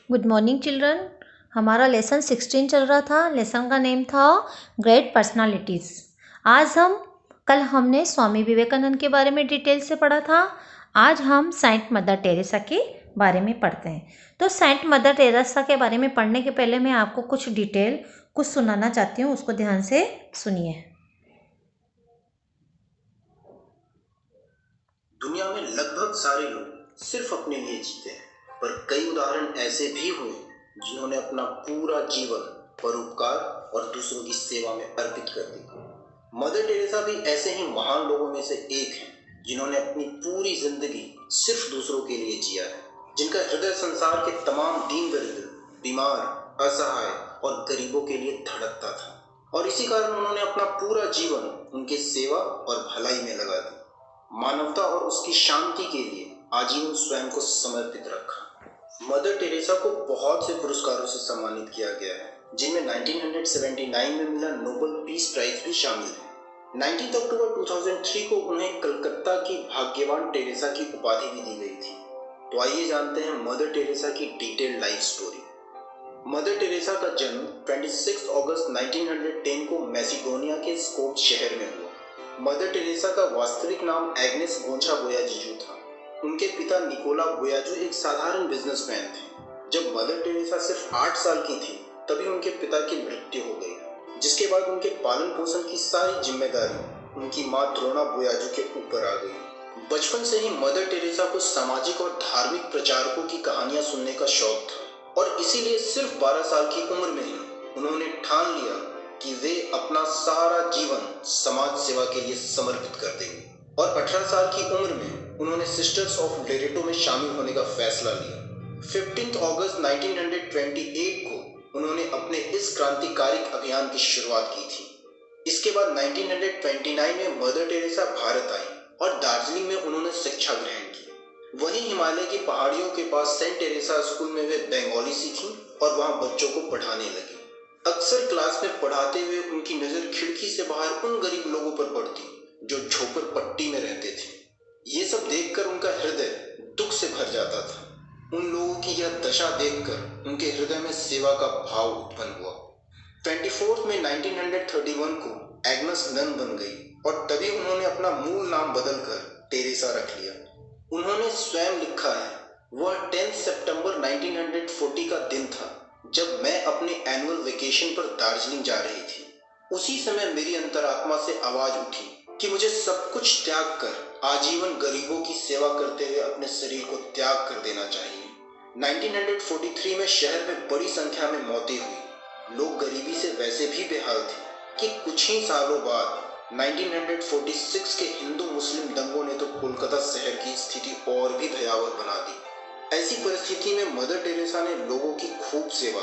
Good morning children. हमारा lesson 16 चल रहा था। लेसन का नेम था ग्रेट पर्सनालिटीज़। कल हमने स्वामी विवेकानंद के बारे में डिटेल से पढ़ा था। आज हम सेंट मदर टेरेसा के बारे में पढ़ते हैं। तो सेंट मदर टेरेसा के बारे में पढ़ने के पहले मैं आपको कुछ सुनाना चाहती हूँ, उसको ध्यान से सुनिए। दुनिया में लगभग सारे लोग सिर्फ अपने लिए जीते हैं, पर कई उदाहरण ऐसे भी हुए जिन्होंने अपना पूरा जीवन परोपकार और दूसरों की सेवा में अर्पित कर दिया। मदर टेरेसा भी ऐसे ही महान लोगों में से एक हैं, जिन्होंने अपनी पूरी जिंदगी सिर्फ दूसरों के लिए जिया है, जिनका हृदय संसार के तमाम दीन दरिद्र, बीमार, असहाय और गरीबों के लिए धड़कता था, और इसी कारण उन्होंने अपना पूरा जीवन उनके सेवा और भलाई में लगा दिया। मानवता और उसकी शांति के लिए आजीवन स्वयं को समर्पित रखा। मदर टेरेसा को बहुत से पुरस्कारों से सम्मानित किया गया है, जिनमें 1979 में मिला नोबेल पीस प्राइज भी शामिल है। 19 अक्टूबर 2003 को उन्हें कलकत्ता की भाग्यवान टेरेसा की उपाधि भी दी गई थी। तो आइए जानते हैं मदर टेरेसा की detailed life story. Mother Teresa का जन्म 26 अगस्त 1910 को मैसिडोनिया के स्कोप शहर में हुआ। मदर टेरेसा का वास्तविक नाम एग्नेस गोंछा बोयाजिजू था। उनके पिता निकोला बोयाजू एक साधारण बिजनेसमैन थे। जब मदर टेरेसा सिर्फ 8 साल की थी, तभी उनके पिता की मृत्यु हो गई, जिसके बाद उनके पालन पोषण की सारी जिम्मेदारी उनकी माँ द्रोणा बोयाजू के ऊपर आ गई। बचपन से ही मदर टेरेसा को सामाजिक और धार्मिक प्रचारकों की कहानियां सुनने का शौक था, और इसीलिए सिर्फ 12 साल की उम्र में ही उन्होंने ठान लिया कि वे अपना सारा जीवन समाज सेवा के लिए समर्पित कर देंगे, और 18 साल की उम्र में उन्होंने सिस्टर्स ऑफ लेरेटो में शामिल होने का फैसला लिया। 15 अगस्त 1928 को उन्होंने अपने इस क्रांतिकारिक अभियान की शुरुआत की थी। इसके बाद 1929 में मदर टेरेसा भारत आई और दार्जिलिंग में उन्होंने शिक्षा ग्रहण की। वहीं हिमालय की पहाड़ियों के पास सेंट टेरेसा स्कूल में वे बंगाली सीखी और वहां बच्चों को पढ़ाने लगी। अक्सर क्लास में पढ़ाते हुए उनकी नजर खिड़की से बाहर उन गरीब लोगों पर पड़ती जो झोपड़पट्टी में रहते थे। ये सब देखकर उनका हृदय दुख से भर जाता था। उन लोगों की यह दशा देखकर उनके हृदय में सेवा का भाव उत्पन्न हुआ। 24 में 1931 को एग्नेस नन बन गई, और तभी उन्होंने अपना मूल नाम बदलकर टेरेसा रख लिया। उन्होंने स्वयं लिखा है, वह 10 सितंबर 1940 का दिन था जब मैं अपने एनुअल वेकेशन पर दार्जिलिंग जा रही थी। उसी समय मेरी अंतरात्मा से आवाज उठी कि मुझे सब कुछ त्याग कर आजीवन गरीबों की सेवा करते हुए अपने शरीर को त्याग कर देना चाहिए। 1943 में शहर में बड़ी संख्या में मौतें हुई। लोग गरीबी से वैसे भी बेहाल थे कि कुछ ही सालों बाद 1946 के हिंदू मुस्लिम दंगों ने तो कोलकाता शहर की स्थिति और भी भयावह बना दी। ऐसी परिस्थिति में मदर टेरेसा ने लोगों की खूब सेवा